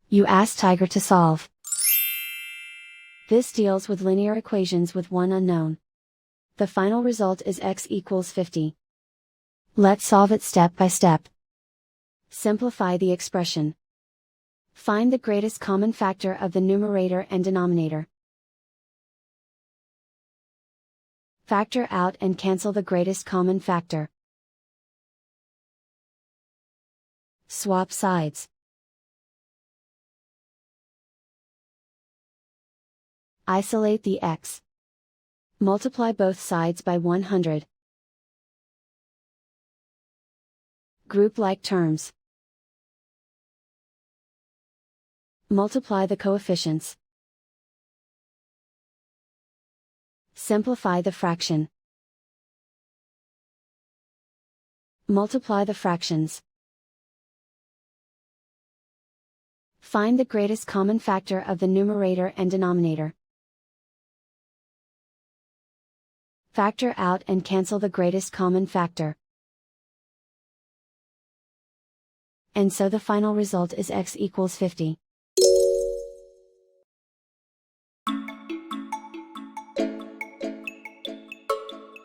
You ask Tiger to solve. This deals with linear equations with one unknown. The final result is x equals 50. Let's solve it step by step. Simplify the expression. Find the greatest common factor of the numerator and denominator. Factor out and cancel the greatest common factor. Swap sides. Isolate the x. Multiply both sides by 100. Group like terms. Multiply the coefficients. Simplify the fraction. Multiply the fractions. Find the greatest common factor of the numerator and denominator. Factor out and cancel the greatest common factor. And so the final result is x equals 50.